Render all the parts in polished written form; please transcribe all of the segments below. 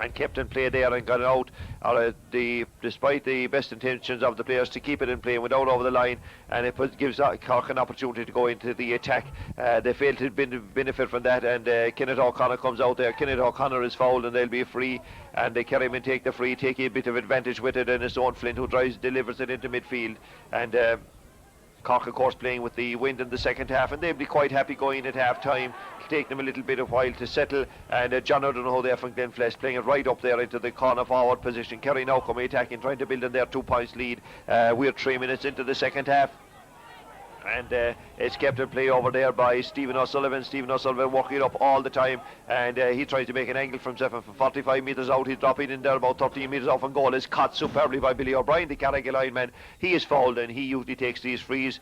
and kept in play there and got it out, despite the best intentions of the players to keep it in play without over the line, and it gives Cork an opportunity to go into the attack. They failed to benefit from that, and Kenneth O'Connor comes out there. Kenneth O'Connor is fouled and they'll be free, and Kerry men take the free, taking a bit of advantage with it, and it's Owen Flynn who delivers it into midfield. And Cork, of course, playing with the wind in the second half, and they'll be quite happy going at half time. It'll take them a little bit of while to settle, and John O'Donoghue there from Glenflesh playing it right up there into the corner forward position. Kerry now coming attacking, trying to build on their 2 points lead. We're 3 minutes into the second half, and it's kept in play over there by Stephen O'Sullivan. Stephen O'Sullivan working it up all the time, and he tries to make an angle from himself, and from 45 metres out he's dropping in there about 13 metres off, and goal is caught superbly by Billy O'Brien, the Carrick lineman. He is fouled, and he usually takes these frees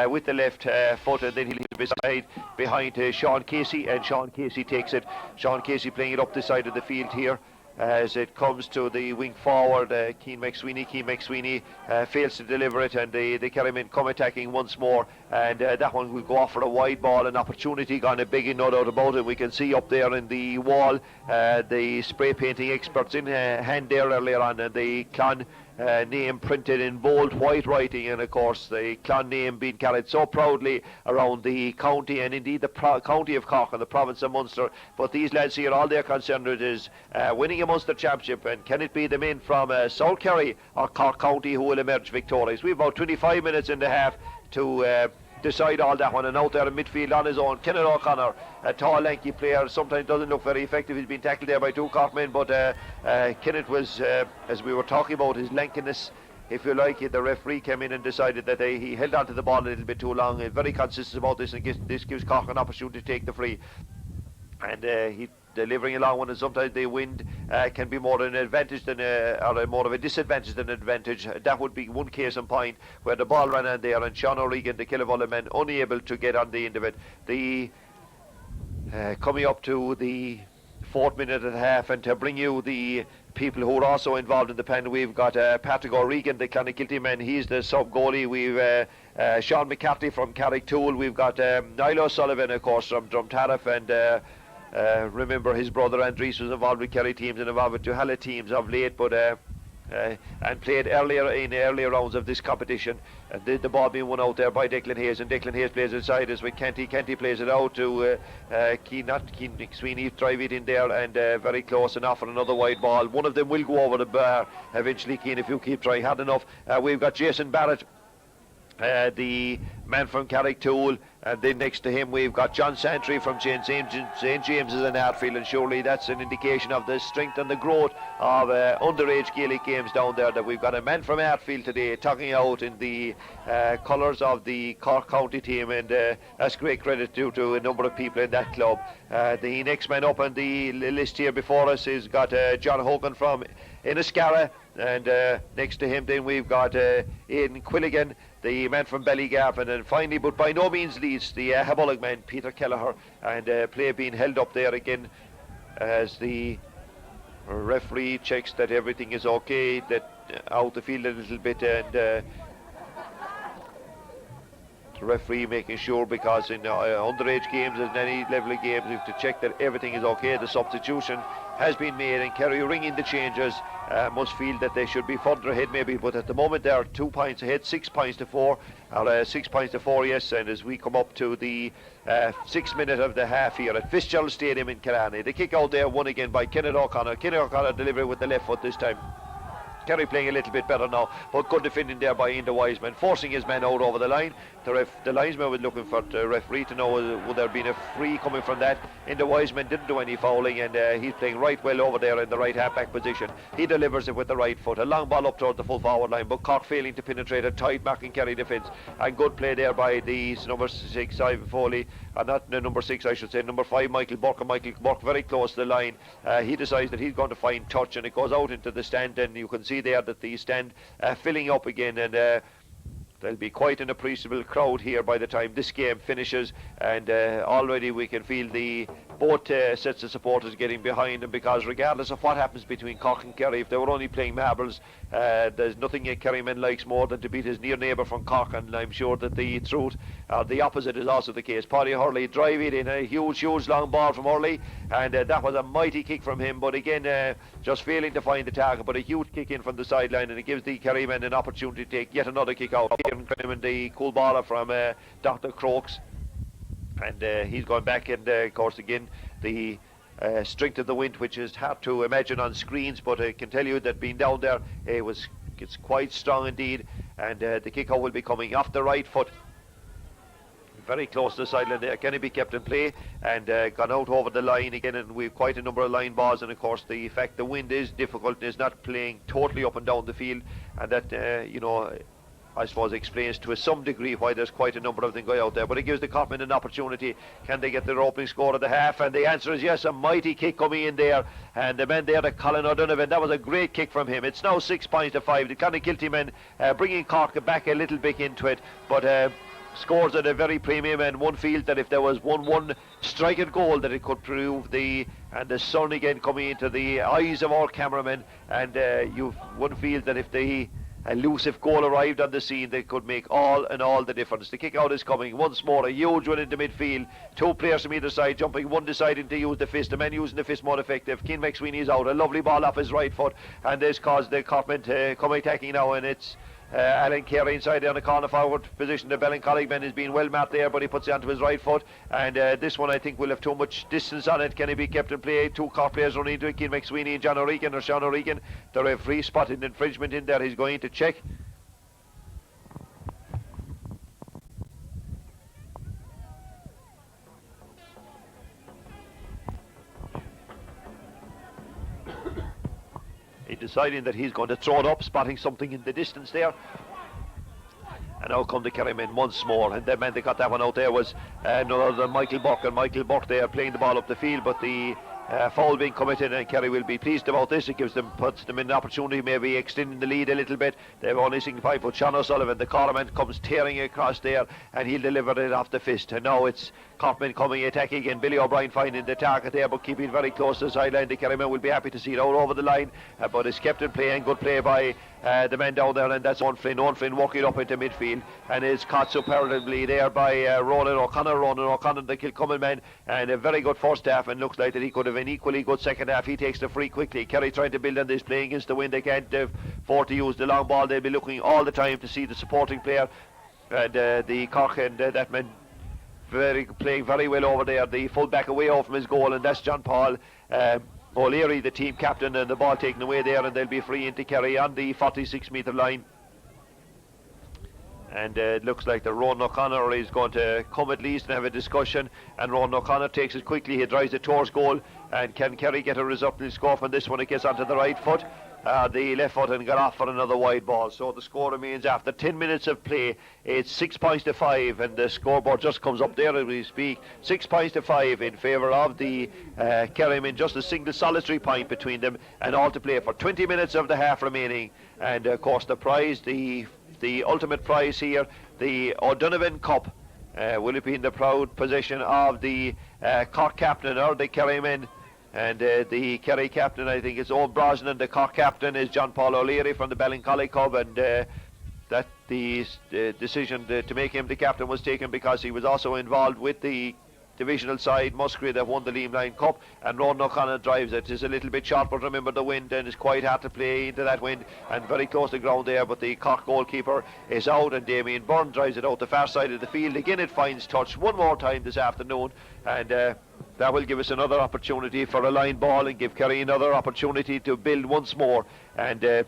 with the left foot, and then he leaves it behind Sean Casey, and Sean Casey takes it. Sean Casey playing it up the side of the field here as it comes to the wing forward. Keane McSweeney fails to deliver it, and the Kerry men come attacking once more, and that one will go off for a wide ball. An opportunity gone, a big, no doubt about it. We can see up there in the wall the spray painting experts in hand there earlier on, and the Clan name printed in bold white writing, and of course the Clan name being carried so proudly around the county, and indeed the county of Cork and the province of Munster. But these lads here, all they're concerned with is winning a Munster championship, and can it be the men from South Kerry or Cork County who will emerge victorious? We've about 25 minutes and a half to decide all that one, and out there in midfield on his own, Kenneth O'Connor, a tall, lanky player, sometimes doesn't look very effective. He's been tackled there by 2 Cork men, but Kenneth was, as we were talking about, his lankiness, if you like. The referee came in and decided that he held on to the ball a little bit too long. Very consistent about this, and this gives Cork an opportunity to take the free, and he delivering a long one, and sometimes the wind can be more an advantage than or more of a disadvantage than an advantage. That would be one case in point where the ball ran on there, and Sean O'Regan, the Killevollen man, unable to get on the end of it. The coming up to the 4th minute and a half, and to bring you the people who are also involved in the pen, we've got Patrick O'Regan, the Clonakilty man. He's the sub goalie. We've Sean McCarthy from Carricktool. We've got Niall O'Sullivan, of course, from Drumtariff, and remember his brother Andres was involved with Kerry teams and involved with Duhala teams of late, but and played earlier rounds of this competition. And the ball being won out there by Declan Hayes, and Declan Hayes plays it inside as with Kenty. Kenty plays it out to Keane McSweeney, drive it in there, and very close enough for another wide ball. One of them will go over the bar eventually, Keane, if you keep trying hard enough. We've got Jason Barrett, the man from Carricktool, and then next to him we've got John Santry from St. James's in Hartfield, and surely that's an indication of the strength and the growth of underage Gaelic games down there, that we've got a man from Hartfield today talking out in the colours of the Cork County team, and that's great credit due to a number of people in that club. The next man up on the list here before us is got John Hogan from Inniscarra, and next to him then we've got Aidan Quilligan, the man from Ballygaff, and then finally, but by no means least, the Habullock man, Peter Kelleher, and play being held up there again as the referee checks that everything is okay, that out the field a little bit, and the referee making sure, because in underage games and any level of games, we have to check that everything is okay. The substitution has been made, and Kerry ringing the changes must feel that they should be further ahead maybe, but at the moment they are 2 points ahead, 6 points to 4, or 6 points to 4, yes. And as we come up to the 6th minute of the half here at Fitzgerald Stadium in Killarney, the kick out there won again by Kenneth O'Connor. Kenneth O'Connor delivering with the left foot this time. Kerry playing a little bit better now, but good defending there by Ian the Wiseman, forcing his man out over the line. The linesman was looking for the referee to know would there have been a free coming from that. Ian the Wiseman didn't do any fouling, and he's playing right well over there in the right half-back position. He delivers it with the right foot, a long ball up towards the full forward line, but Cork failing to penetrate a tight marking Kerry defence, and good play there by the number 6 Ivan Foley, not the number 6 I should say, number 5 Michael Burke, and Michael Burke very close to the line. He decides that he's going to find touch, and it goes out into the stand, and you can see there that the stand filling up again, and there'll be quite an appreciable crowd here by the time this game finishes, and already we can feel the both sets of supporters getting behind him, because regardless of what happens between Cork and Kerry, if they were only playing marbles, there's nothing a Kerryman likes more than to beat his near neighbour from Cork, and I'm sure that the truth, the opposite is also the case. Paddy Hurley drive it in, a huge long ball from Hurley, and that was a mighty kick from him, but again just failing to find the target, but a huge kick in from the sideline, and it gives the Kerrymen an opportunity to take yet another kick out. And the cool baller from Dr. Crokes, and he's going back, and of course again the strength of the wind, which is hard to imagine on screens, but I can tell you that being down there, it's quite strong indeed, and the kick out will be coming off the right foot, very close to the sideline there. Can it be kept in play, and gone out over the line again, and we've quite a number of line balls, and of course the fact the wind is difficult and is not playing totally up and down the field, and that you know, I suppose explains to some degree why there's quite a number of them going out there, but it gives the Corkmen an opportunity. Can they get their opening score of the half? And the answer is yes. A mighty kick coming in there, and the man there, the Colin O'Donovan, that was a great kick from him. It's now 6 points to 5. The Clonakilty men bringing Cork back a little bit into it, but scores at a very premium, and one feels that if there was one striking goal, that it could prove the sun again coming into the eyes of all cameramen, and one feels that if the elusive goal arrived on the scene, they could make all the difference. The kick out is coming once more, a huge one into midfield, 2 players from either side jumping, one deciding to use the fist, the man using the fist more effective. Keane McSweeney is out, a lovely ball off his right foot, and this caused the Corkmen to come attacking now, and it's Alan Kerry inside there in the corner forward position. The Ballincollig man is being well marked there, but he puts it onto his right foot, and this one I think will have too much distance on it. Can it be kept in play? 2 Cork players running into it, Keane McSweeney and John O'Regan, or Sean O'Regan. The referee spotted infringement in there. He's going to check. Deciding that he's going to throw it up, spotting something in the distance there. And now come the Kerrymen once more, and the man that got that one out there was none other than Michael Buck, and Michael Buck there playing the ball up the field, but the foul being committed, and Kerry will be pleased about this. It puts them in an opportunity, maybe extending the lead a little bit. They've only seen 5 foot. Sean O'Sullivan, the cornerman, comes tearing across there, and he'll deliver it off the fist, and now it's Corkmen coming attacking again. Billy O'Brien finding the target there, but keeping very close to the sideline. The Kerrymen will be happy to see it out over the line, but it's kept in play, and good play by the man down there, and that's Owen Flynn. Owen Flynn walking up into midfield, and is caught superlatively there by Ronan O'Connor, the Kilcummin man, and a very good first half, and looks like that he could have an equally good second half. He takes the free quickly. Kerry trying to build on this, playing against the wind. They can't afford to use the long ball. They'll be looking all the time to see the supporting player, and the Cork and that man playing very well over there. The full back away off from his goal, and that's John Paul O'Leary, the team captain, and the ball taken away there, and they'll be free into Kerry on the 46-metre line. And it looks like the Ronan O'Connor is going to come at least and have a discussion, and Ronan O'Connor takes it quickly. He drives it towards goal, and can Kerry get a resulting score from this one? It gets onto the right foot, the left foot, and got off for another wide ball. So the score remains, after 10 minutes of play, it's 6 points to 5, and the scoreboard just comes up there as we speak. 6 points to 5 in favour of the Kerrymen, just a single solitary point between them, and all to play for 20 minutes of the half remaining. And of course the prize, the ultimate prize here, the O'Donovan Cup, will it be in the proud possession of the Cork captain, or the Kerrymen? And the Kerry captain, I think, is Owen Brosnan. The Cork captain is John Paul O'Leary from the Ballincollig Club, and that the decision to make him the captain was taken because he was also involved with the divisional side Musgrave that won the Leamline Cup, and Ronan O'Connor drives it. It's a little bit short, but remember the wind, and it's quite hard to play into that wind, and very close to the ground there, but the Cork goalkeeper is out, and Damien Byrne drives it out the far side of the field. Again it finds touch one more time this afternoon, and that will give us another opportunity for a line ball, and give Kerry another opportunity to build once more, and they'll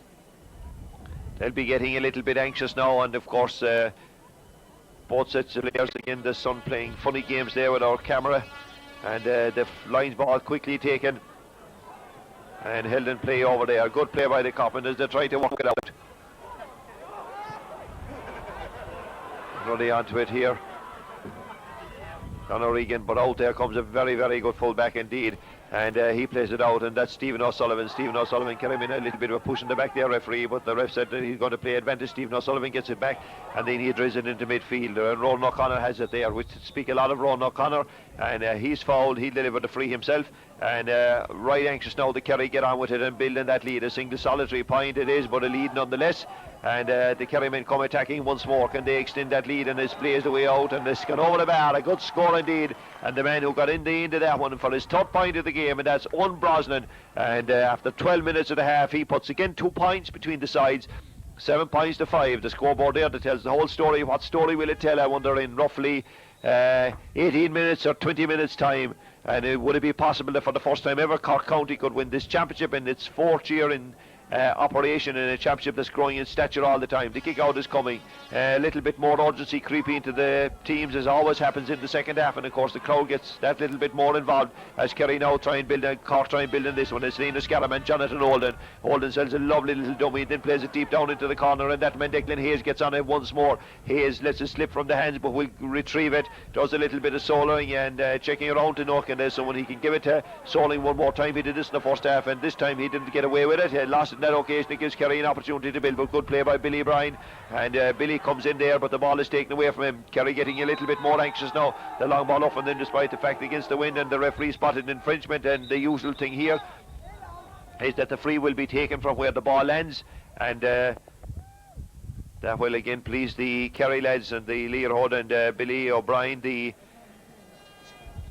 be getting a little bit anxious now, and of course both sets of players, again the sun playing funny games there with our camera, and the lines ball quickly taken and held in play over there. Good play by the Corkmen as they try to work it out. Running onto it here, John O'Regan, but out there comes a very, very good full back indeed. and he plays it out, and that's Stephen O'Sullivan. Stephen O'Sullivan came in a little bit of a push in the back there, referee, but the ref said that he's going to play advantage. Stephen O'Sullivan gets it back, and then he drills it into midfield, and Ronan O'Connor has it there, which speak a lot of Ronan O'Connor, and he's fouled. He delivered the free himself, and right anxious now the Kerry get on with it and building that lead. A single solitary point it is, but a lead nonetheless. And the Kerry men come attacking once more. Can they extend that lead? And it's blazed the way out, and it's gone over the bar. A good score indeed. And the man who got in the end of that one for his third point of the game, and that's Owen Brosnan. And after 12 minutes of the half, he puts again 2 points between the sides. 7 points to 5. The scoreboard there that tells the whole story. What story will it tell, I wonder, in roughly 18 minutes or 20 minutes time? And would it be possible that for the first time ever Cork County could win this championship in its 4th year in operation, in a championship that's growing in stature all the time? The kick out is coming. A little bit more urgency creeping into the teams, as always happens in the second half, and of course the crowd gets that little bit more involved as Kerry now try and build, and Cork try and build in this one. It's Lena Scarram and Jonathan Holden. Holden sells a lovely little dummy, then plays it deep down into the corner, and that man Declan Hayes gets on it once more. Hayes lets it slip from the hands, but will retrieve it, does a little bit of soloing and checking around to Nook, and there's someone he can give it to. Soling one more time. He did this in the first half, and this time he didn't get away with it. He lost it in that occasion. It gives Kerry an opportunity to build, but good play by Billy Bryan, and Billy comes in there, but the ball is taken away from him. Kerry getting a little bit more anxious now. The long ball up, and then despite the fact against the wind, and the referee spotted infringement, and the usual thing here is that the free will be taken from where the ball lands, and that will again please the Kerry lads and the Lear Hood and Billy O'Brien, the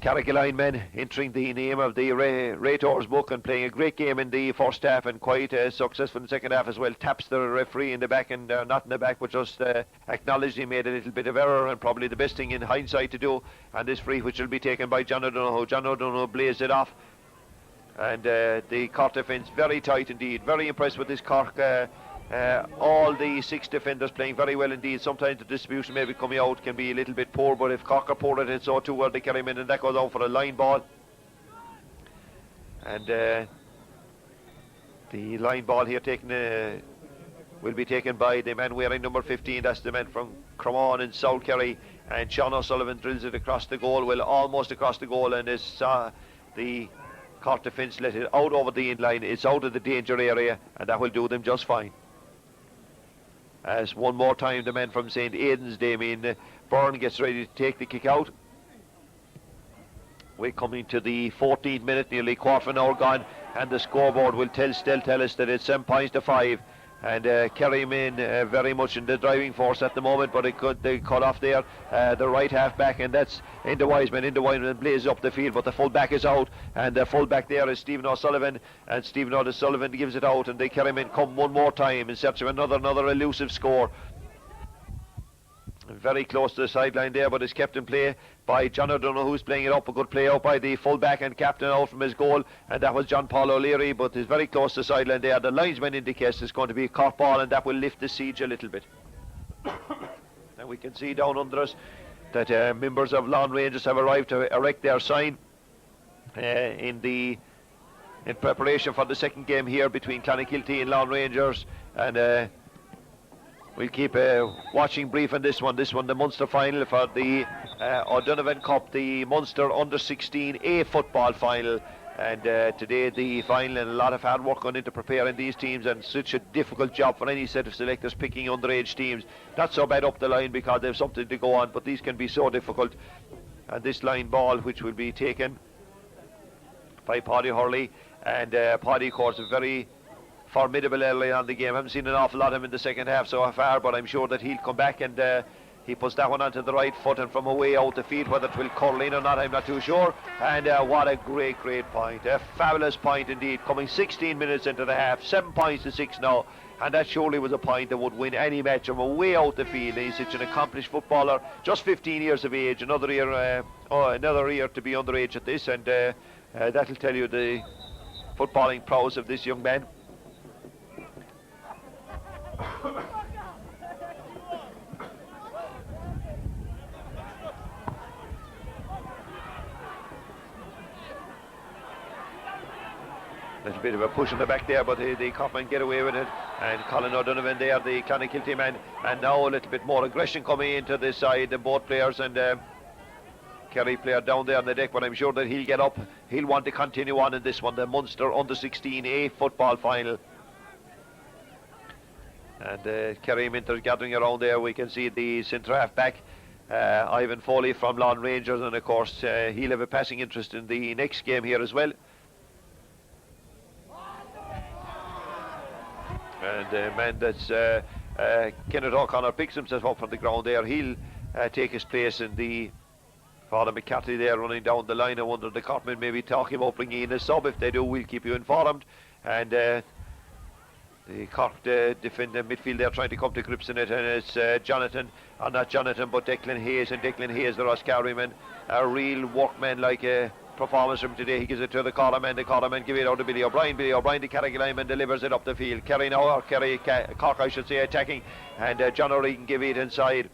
Carrigaline men, entering the name of the Raytor's book and playing a great game in the first half, and quite successful in the second half as well. Taps the referee in the back, and not in the back, but just acknowledged he made a little bit of error, and probably the best thing in hindsight to do. And this free, which will be taken by John O'Donoghue. John O'Donoghue blazed it off, and the Cork defence very tight indeed. Very impressed with this Cork. All the 6 defenders playing very well indeed. Sometimes the distribution maybe coming out can be a little bit poor, but if Cork are poor at it, so too are the Kerry men, and that goes out for a line ball. And the line ball here will be taken by the man wearing number 15. That's the man from Cremon in South Kerry, and Sean O'Sullivan drills it across the goal, well, almost across the goal, and it's the Cork defence let it out over the end line. It's out of the danger area, and that will do them just fine. As one more time the man from St. Aidan's, Damien Byrne, gets ready to take the kick out. We're coming to the 14th minute, nearly quarter of an hour gone, and the scoreboard will still tell us that it's 7 points to 5. And Kerry men very much in the driving force at the moment, but they cut off there the right half back, and that's into Wiseman. Into Wiseman blazes up the field, but the full back is out, and the full back there is Stephen O'Sullivan, and Stephen O'Sullivan gives it out, and the Kerry men come one more time in search of another elusive score. Very close to the sideline there, but is kept in play by John O'Donoghue, who's playing it up. A good play out by the full-back and captain out from his goal, and that was John Paul O'Leary, but is very close to the sideline there. The linesman indicates it's going to be a Cork ball, and that will lift the siege a little bit. And we can see down under us that members of Lawn Rangers have arrived to erect their sign in preparation for the second game here between Clonakilty and Lawn Rangers, and we'll keep watching brief on this one. This one, the Munster final for the O'Donovan Cup, the Munster Under-16 A football final. And today the final, and a lot of hard work gone into preparing these teams, and such a difficult job for any set of selectors picking underage teams. Not so bad up the line because they have something to go on, but these can be so difficult. And this line ball, which will be taken by Paddy Hurley, and Paddy, of course, a very formidable early on the game. I haven't seen an awful lot of him in the second half so far, but I'm sure that he'll come back, and he puts that one onto the right foot, and from away out the field, whether it will curl in or not, I'm not too sure. And what a great point, a fabulous point indeed, coming 16 minutes into the half. 7 points to 6 now, and that surely was a point that would win any match from away out the field. He's such an accomplished footballer, just 15 years of age, another year to be underage at this, and that'll tell you the footballing prowess of this young man. Little bit of a push in the back there, but the Corkmen get away with it, and Colin O'Donovan there, the Clonakilty man, and now a little bit more aggression coming into this side, the both players, and Kerry player down there on the deck, but I'm sure that he'll get up he'll want to continue on in this one, the Munster under-16 A football final. And Kerry Minter gathering around there. We can see the centre half back, Ivan Foley from Lawn Rangers, and of course he'll have a passing interest in the next game here as well. And man, that's Kenneth O'Connor picks himself up from the ground there. He'll take his place in the Father McCarthy there running down the line. I wonder the Corkmen maybe talking about bringing in a sub. If they do, we'll keep you informed. And the Cork defender midfield there trying to come to grips in it, and it's Jonathan, or not Jonathan, but Declan Hayes. And Declan Hayes, the Roscarryman, a real workman, like a performance from today. He gives it to the Corkman. The Corkman give it out to Billy O'Brien. Billy O'Brien, the Carrigaline, delivers it up the field. Kerry now, or Cork I should say, attacking, and John O'Regan give it inside.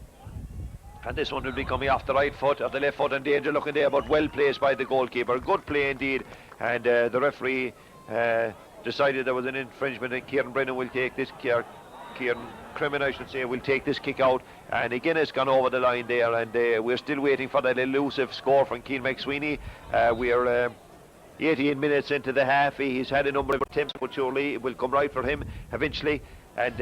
And this one will be coming off the right foot, or the left foot, and danger looking there, but well placed by the goalkeeper. Good play indeed. And the referee decided there was an infringement, and Kieran Brennan will take this, Kieran Crimin I should say, will take this kick out, and again it's gone over the line there, and we're still waiting for that elusive score from Keane McSweeney. We're 18 minutes into the half. He's had a number of attempts, but surely it will come right for him eventually. And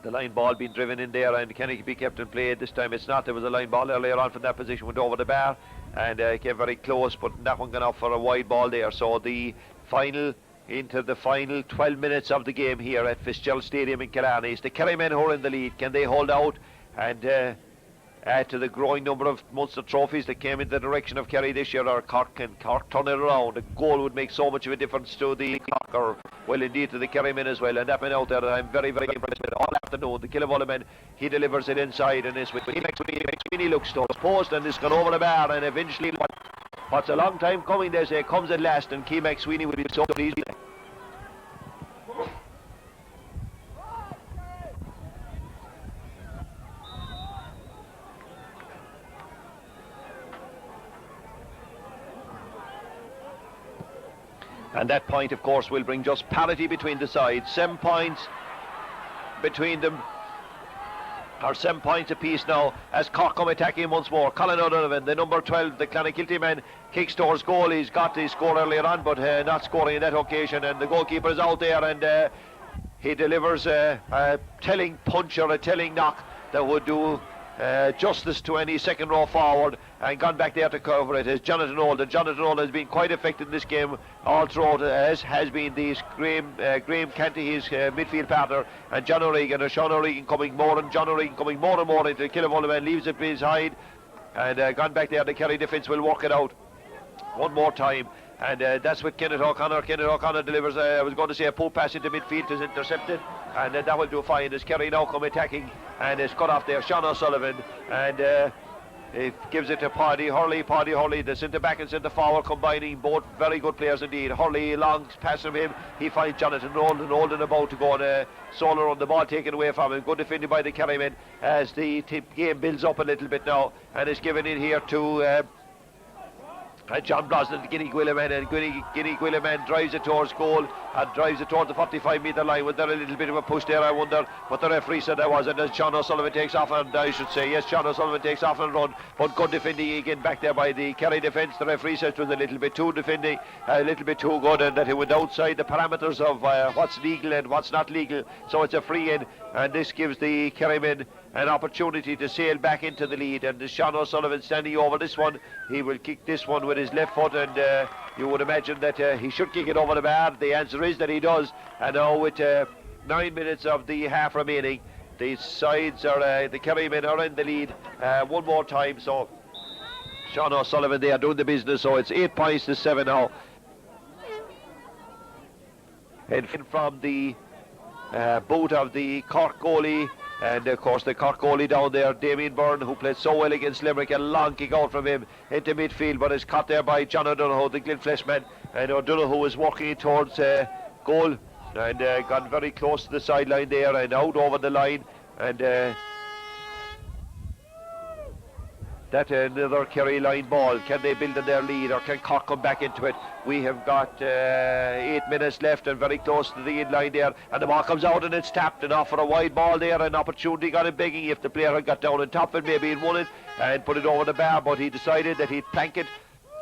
the line ball being driven in there, and can it be kept in play? This time it's not. There was a line ball earlier on from that position, went over the bar, and came very close, but that one gone out for a wide ball there. So the final, into the final 12 minutes of the game here at Fitzgerald Stadium in Killarney. It's the Kerry men who are in the lead. Can they hold out and add to the growing number of Munster trophies that came in the direction of Kerry this year, or Cork? Can Cork turn it around? A goal would make so much of a difference to the Cork, or well indeed to the Kerry men as well. And that man out there, I'm very, very impressed with all afternoon. The Killavullah man, he delivers it inside, and it's with McSweeney looks to his post, and it's gone over the bar, and eventually what's a long time coming, they say, comes at last, and Keane McSweeney will be so pleased. And that point, of course, will bring just parity between the sides. 7 points between them, or 7 points apiece now, as Cork come attacking once more. Colin O'Donovan, the number 12, the Clonakilty man, kicks towards goal. He's got his score earlier on, but not scoring in that occasion. And the goalkeeper is out there, and he delivers a telling punch, or a telling knock that would do justice to any second row forward, and gone back there to cover it is Jonathan Olden. Jonathan Olden has been quite effective in this game all throughout, as has been these Graham Canty, his midfield partner, and John O'Regan, or Sean O'Regan coming more, and John O'Regan coming more and more into the Killavullah man, leaves it behind, and gone back there. The Kerry defence will work it out one more time, and that's with Kenneth O'Connor. Kenneth O'Connor delivers, I was going to say, a poor pass into midfield, is intercepted, and that will do fine as Kerry now come attacking, and it's cut off there. Sean O'Sullivan, and it gives it to Paddy Hurley. Paddy Hurley, the centre back and centre forward, combining, both very good players indeed. Hurley, long pass from him, he finds Jonathan Olden about to go on solo on the ball taken away from him. Good defended by the Kerry men as the game builds up a little bit now, and it's given in here to John Brosnan, the Guinea Gwilliman, and Guinea Gwilliman drives it towards goal, and drives it towards the 45-metre line. Was there a little bit of a push there, I wonder, but the referee said there wasn't, as Sean O'Sullivan takes off, and I should say, yes, Sean O'Sullivan takes off and run, but good defending again back there by the Kerry defence. The referee says it was a little bit too defending, a little bit too good, and that it went outside the parameters of what's legal and what's not legal, so it's a free in, and this gives the Kerry men an opportunity to sail back into the lead. And Sean O'Sullivan standing over this one, he will kick this one with his left foot, and you would imagine that he should kick it over the bar. The answer is that he does, and now with 9 minutes of the half remaining, the sides are, the Kerry men are in the lead one more time. So Sean O'Sullivan, they are doing the business, so it's 8 points to 7 now. And from the boot of the Cork goalie, and of course the Cork goalie down there, Damien Byrne, who played so well against Limerick. A long kick out from him into midfield, but is caught there by John O'Donoghue, the Glenflesh man, and O'Donoghue is walking towards goal, and got very close to the sideline there, and out over the line, and that another Kerry line ball. Can they build on their lead, or can Cork come back into it? We have got 8 minutes left, and very close to the end line there, and the ball comes out, and it's tapped, and off for a wide ball there. An opportunity got him begging. If the player had got down and top it, maybe he'd won it and put it over the bar, but he decided that he'd plank it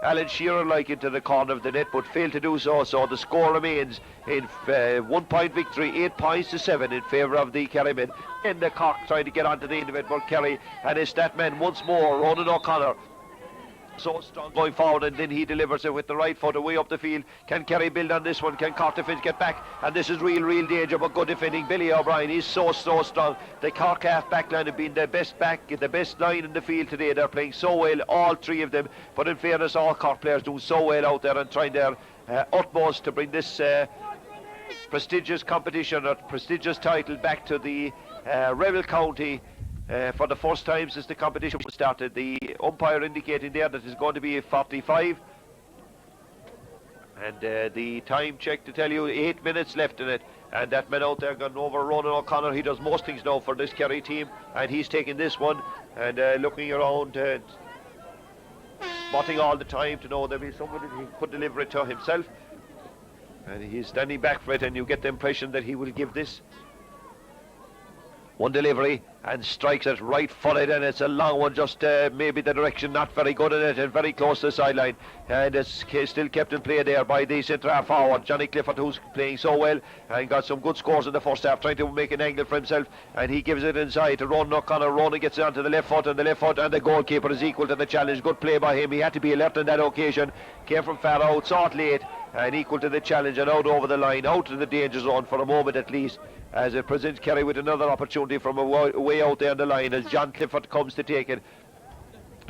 Alan Shearer like into the corner of the net, but failed to do so. So the score remains in 1 point victory, 8 points to 7 in favour of the Kerry men. And the Cork trying to get onto the end of it, but Kerry and his stat man once more, Ronan O'Connor. So strong going forward, and then he delivers it with the right foot away up the field. Can Kerry build on this one? Can Cork defence get back? And this is real danger, but good defending. Billy O'Brien, he's so strong. The Cork half back line have been the best line in the field today. They're playing so well, all three of them. But in fairness, all Cork players doing so well out there and trying their utmost to bring this prestigious competition or prestigious title back to the Rebel County. For the first time since the competition started. The umpire indicating there that it's going to be 45, and the time check to tell you 8 minutes left in it, and that man out there gone over Ronan O'Connor. He does most things now for this Kerry team, and he's taking this one and looking around, spotting all the time to know there'll be somebody who could deliver it to himself, and he's standing back for it, and you get the impression that he will give this one delivery and strikes it right footed, and it's a long one, just maybe the direction not very good in it and very close to the sideline, and it's still kept in play there by the centre half forward Johnny Clifford, who's playing so well and got some good scores in the first half, trying to make an angle for himself, and he gives it inside to Ronan O'Connor. Ronan gets it onto the left foot, and the goalkeeper is equal to the challenge. Good play by him. He had to be alert on that occasion, came from far out, saw it late and equal to the challenge, and out over the line, out of the danger zone for a moment at least, as it presents Kerry with another opportunity from way out there on the line as John Clifford comes to take it.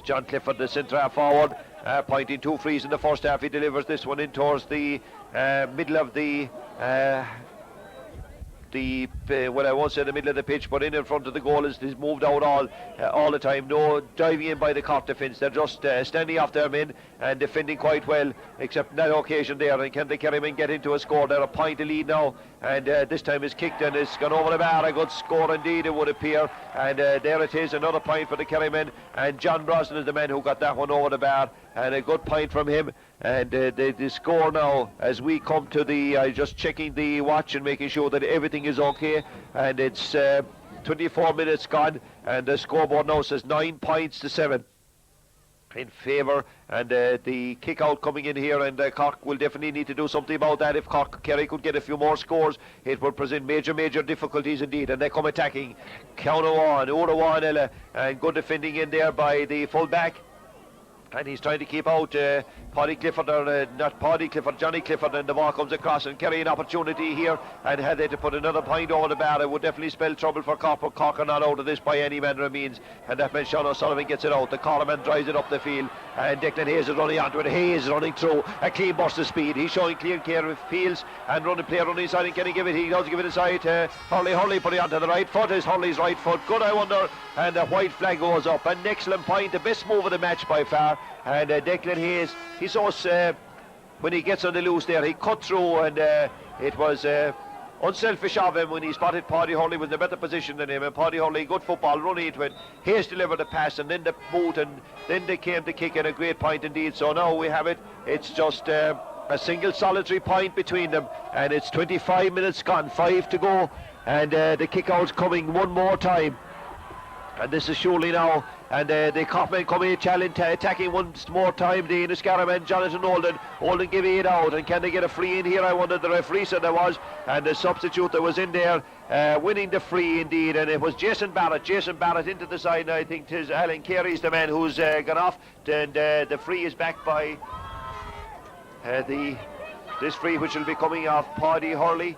John Clifford, the centre half forward, pointing 2 frees in the first half. He delivers this one in towards the middle of the well, I won't say the middle of the pitch, but in front of the goal is moved out all the time. No diving in by the Cork defence. They're just standing off their men and defending quite well, except on that occasion there. And can the Kerry men get into a score? They're a point to lead now, and this time it's kicked and it's gone over the bar. A good score indeed, it would appear. And there it is, another point for the Kerry men. And John Brosnan is the man who got that one over the bar, and a good point from him. And the score now, as we come to the just checking the watch and making sure that everything is okay, and it's 24 minutes gone, and the scoreboard now says 9 points to 7 in favour, and the kick out coming in here, and Cork will definitely need to do something about that. If Kerry could get a few more scores, it would present major difficulties indeed, and they come attacking. Counter-one, Ura-one, and good defending in there by the full-back. And he's trying to keep out Johnny Clifford, and the ball comes across, and Kerry an opportunity here, and had they to put another point over the bar, it would definitely spell trouble for Cork, but Cork are not out of this by any manner of means, and that man Sean O'Sullivan gets it out. The cornerman drives it up the field, and Declan Hayes is running onto it. Hayes running through, a clean burst of speed. He's showing clear care of fields, and running player on the inside, and can he give it? He does give it inside. Hurley put it onto the right foot. Is Hurley's right foot good, I wonder? And the white flag goes up. An excellent point, the best move of the match by far. And Declan Hayes, he saw us when he gets on the loose there, he cut through, and it was unselfish of him when he spotted Paddy Hurley was in a better position than him, and Paddy Hurley, good football, running into it. Hayes delivered the pass, and then the boot, and then they came to kick, and a great point indeed. So now we have it, it's just a single solitary point between them, and it's 25 minutes gone, 5 to go, and the kick out's coming one more time. And this is surely now, and the Corkmen coming in, attacking once more time. The Enniscarra Jonathan Holden giving it out, and can they get a free in here? I wonder. The referee said there was, and the substitute that was in there winning the free indeed, and it was Jason Barrett into the side. I think tis Alan Carey's the man who's gone off, and the free is backed by this free, which will be coming off Paddy Hurley.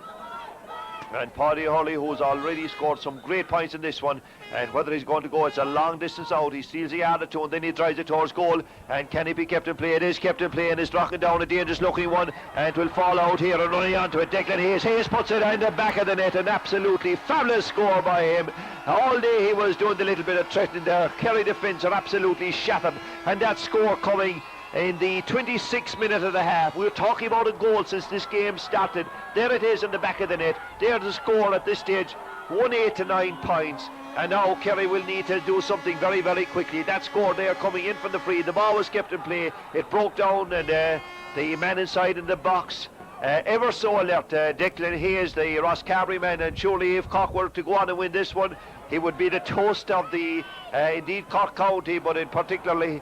And Paddy Hurley, who's already scored some great points in this one, and whether he's going to go, it's a long distance out. He steals the yard or two, and then he drives it towards goal, and can he be kept in play? It is kept in play, and is knocking down a dangerous looking one, and it will fall out here, and running onto it, Declan Hayes puts it in the back of the net. An absolutely fabulous score by him. All day he was doing the little bit of threatening there. Kerry defence are absolutely shattered, and that score coming in the 26th minute of the half. We're talking about a goal since this game started. There it is in the back of the net. There's the score at this stage, 1-8 to 9 points. And now Kerry will need to do something very, very quickly. That score there coming in from the free. The ball was kept in play. It broke down, and the man inside in the box, ever so alert, Declan Hayes, the Ross Carbery man, and surely if Cork were to go on and win this one, he would be the toast of the indeed Cork County, but in particular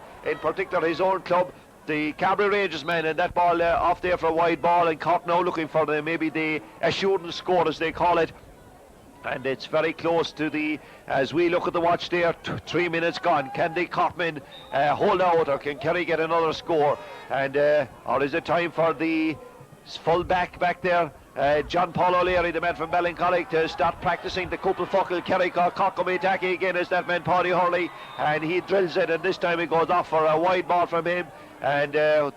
his own club. the Cabri Rangers man, and that ball off there for a wide ball, and Cork now looking for maybe the shooting score as they call it. And it's very close to as we look at the watch there, 3 minutes gone. Can the Corkmen hold out, or can Kerry get another score? And or is it time for the full back there, John Paul O'Leary, the man from Ballincollig, to start practicing the couple focal? Kerry Cork coming attacking again as that man Paddy Hurley, and he drills it, and this time it goes off for a wide ball from him. And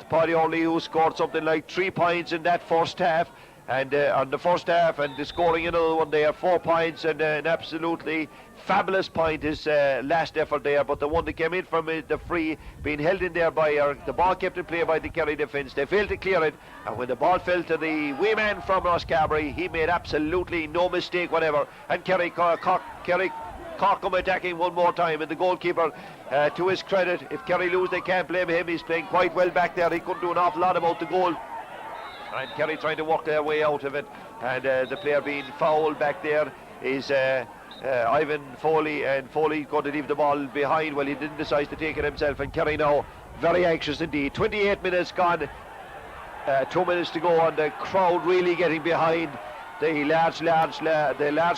Paddy Hurley, who scored something like 3 points in that first half, and on the first half, and scoring another one there, 4 points, and an absolutely fabulous point his last effort there. But the one that came in from the free, being held in there by the ball kept in play by the Kerry defence, they failed to clear it, and when the ball fell to the wee man from Rosscarbery, he made absolutely no mistake whatever, and Kerry Cork come attacking one more time, and the goalkeeper, to his credit, if Kerry lose they can't blame him, he's playing quite well back there, he couldn't do an awful lot about the goal. And Kerry trying to work their way out of it, and the player being fouled back there is Ivan Foley, and Foley going to leave the ball behind. Well, he didn't decide to take it himself, and Kerry now very anxious indeed. 28 minutes gone, 2 minutes to go, and the crowd really getting behind. The large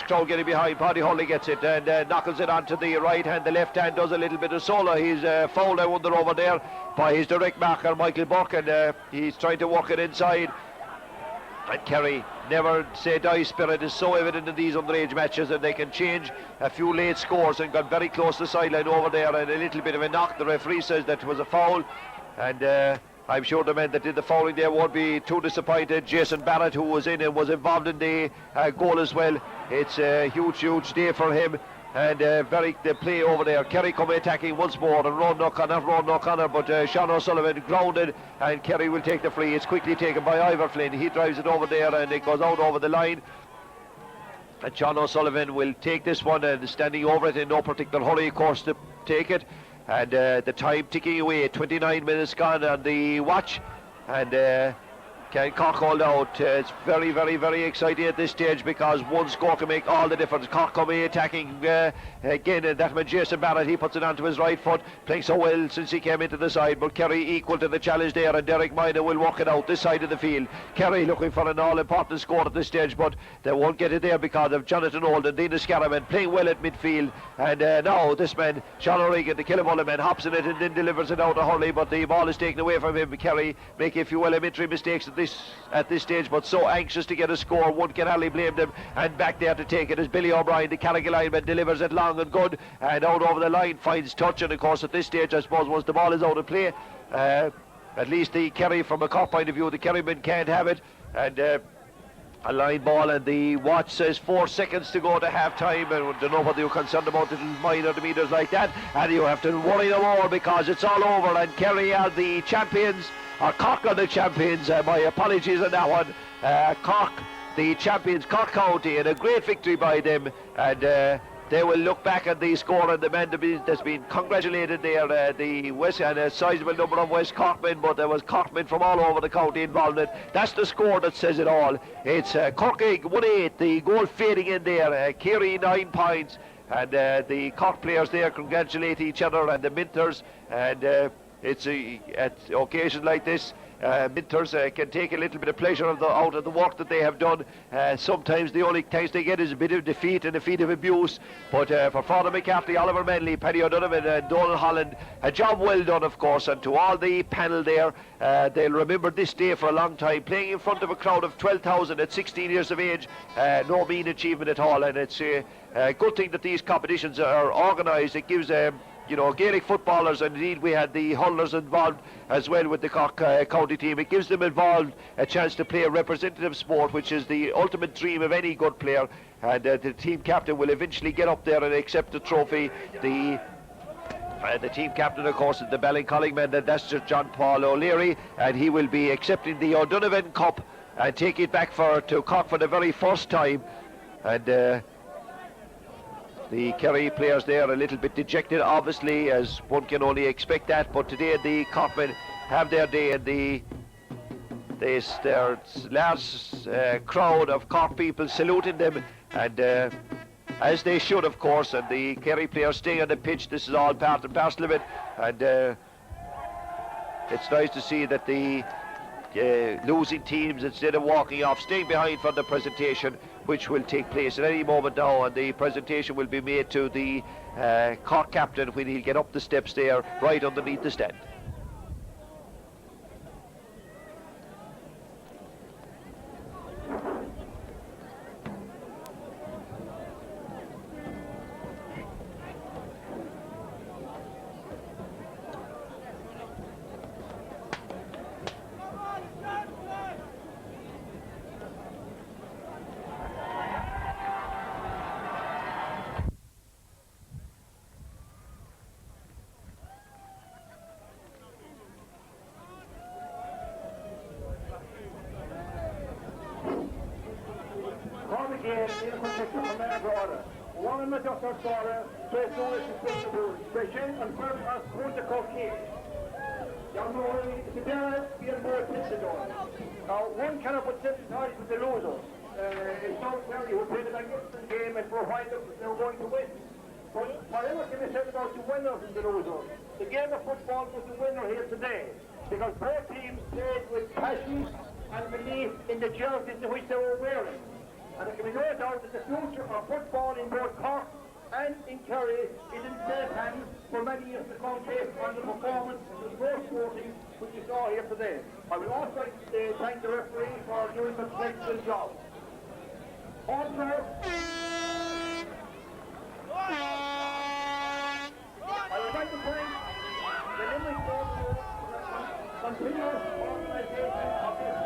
crowd getting behind. Paddy Hurley gets it and knuckles it onto the right hand. The left hand does a little bit of solo. He's fouled, I wonder, over there by his direct marker, Michael Burke, and he's trying to work it inside. And Kerry, never say die spirit is so evident in these underage matches, and they can change a few late scores, and got very close to the sideline over there, and a little bit of a knock. The referee says that was a foul, and I'm sure the men that did the fouling there won't be too disappointed. Jason Barrett, who was in and was involved in the goal as well. It's a huge day for him, and the play over there. Kerry come attacking once more, and Ron O'Connor, but Sean O'Sullivan grounded, and Kerry will take the free. It's quickly taken by Ivor Flynn. He drives it over there, and it goes out over the line. And Sean O'Sullivan will take this one, and standing over it in no particular hurry, of course, to take it. And the time ticking away, 29 minutes gone on the watch, and can Cork hold out? It's very exciting at this stage, because one score can make all the difference. Cork coming attacking again, and that man Jason Barrett, he puts it onto his right foot, playing so well since he came into the side, but Kerry equal to the challenge there, and Derek Minor will walk it out this side of the field. Kerry looking for an all-important score at this stage, but they won't get it there because of Jonathan Old and Dina Scaraman playing well at midfield, and now this man, Sean O'Regan, the Killamullen man, hops in it and then delivers it out to Hurley, but the ball is taken away from him. Kerry making a few elementary mistakes at this stage, but so anxious to get a score, one can hardly blame them. And back there to take it is Billy O'Brien, the Carrigal lineman, delivers it long and good, and out over the line, finds touch, and of course at this stage, I suppose, once the ball is out of play, at least the Kerry, from a Cork point of view, the Kerrymen can't have it, and a line ball, and the watch says 4 seconds to go to half time, and I don't know whether you're concerned about little minor meters like that, and you have to worry no more because it's all over, and Kerry are the champions, or Cork are the champions. My apologies on that one. Cork, the champions, Cork County, and a great victory by them, and they will look back at the score, and the man that's been congratulated there, the West, and a sizable number of West Corkmen, but there was Corkmen from all over the county involved in it. That's the score that says it all. It's Cork 1-8, the goal fading in there, Kerry 9 points, and the Cork players there congratulate each other, and the Minters, and it's at occasions like this, Minters can take a little bit of pleasure out of the work that they have done. Sometimes the only thanks they get is a bit of defeat and a feat of abuse, but for Father McCarthy, Oliver Manley, Paddy O'Donovan and Donald Holland, a job well done, of course, and to all the panel there, they'll remember this day for a long time. Playing in front of a crowd of 12,000 at 16 years of age, no mean achievement at all, and it's a good thing that these competitions are organised. It gives Gaelic footballers, and indeed we had the hurlers involved as well with the Cork county team. It gives them involved a chance to play a representative sport, which is the ultimate dream of any good player, and the team captain will eventually get up there and accept the trophy. The team captain, of course, is the Ballincollig man, and that's just John Paul O'Leary, and he will be accepting the O'Donovan Cup and take it back to Cork for the very first time. And the Kerry players there a little bit dejected, obviously, as one can only expect that, but today the Corkmen have their day, and there's large crowd of Cork people saluting them, and as they should, of course, and the Kerry players staying on the pitch. This is all part and parcel of it, and it's nice to see that the losing teams, instead of walking off, staying behind for the presentation, which will take place at any moment now, and the presentation will be made to the Cork captain when he'll get up the steps there, right underneath the stand. One cannot put sympathize with the losers. It's so Kerry who played a magnificent game and for a while they were going to win. But whatever can be said about the winners and the losers, the game of football was the winner here today, because both teams played with passion and belief in the jerseys in which they were wearing. And there can be no doubt that the future of football in both Cork and in Kerry is in safe hands for many years to come based on the performance of the most sporting which you saw here today. I would also like to thank the referee for doing such an excellent job. Also, I would like to thank the Limerick Board for continuous organisation of this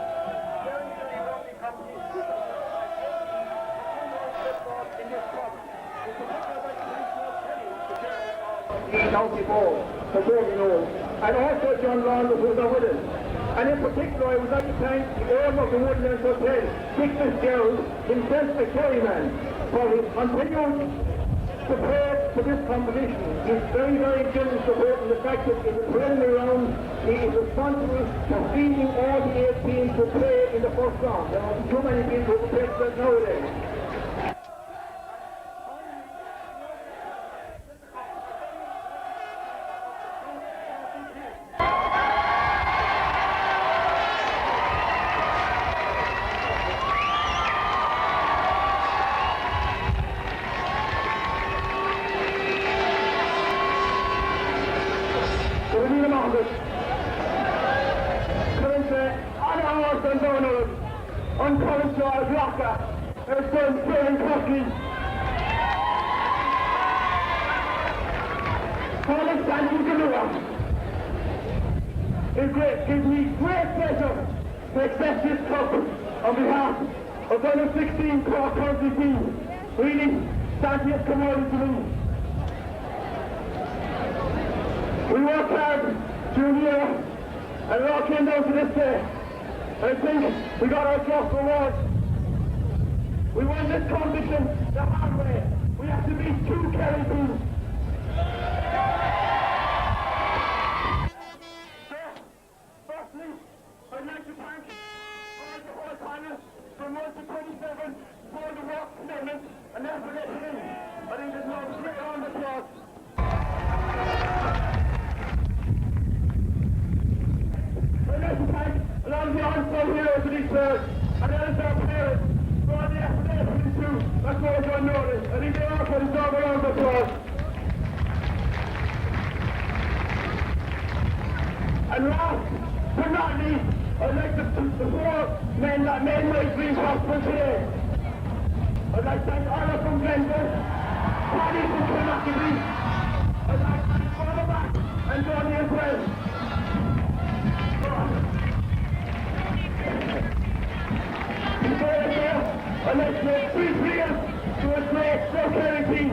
very, very worthy company in this province. In particular, I'd like to thank Paul Kerry, the chair of the county board, for voting on, and also John Ronald, who was with us. And in particular, I would like to thank the owner of the Woodlands Hotel, Dick Fitzgerald, himself a Kerry man, for his continued support for this competition. He's very, very generous support in the fact that in the preliminary round, he is responsible for feeding all the 8 teams who play in the first round. There are too many people who play that nowadays. It gives me great pleasure to accept this cup on behalf of the U-16 Cork County team. Really, thank you for coming to me. We worked hard through the year, and it all came down to this day. And I think we got our just rewards. We won this competition the hard way. We have to beat 2 Kerry teams. I'd like to thank all the whole panel from Munster 27 for the work commitment and effort they put in. I think there's no great round of applause. I'd like to thank a lot of the on-site heroes of these players and also our players for all the effort they put into. That's what I don't notice. I think they also deserve a round of applause. And last but not least, I'd like to thank the 4 men that made my dream possible today. I'd like to thank Anna from Glendale, Paddy from Kilmacabee, I'd like to thank Oliver Back and Johnny as well. Before I go, I'd like to make 3 players to a great Kerry team.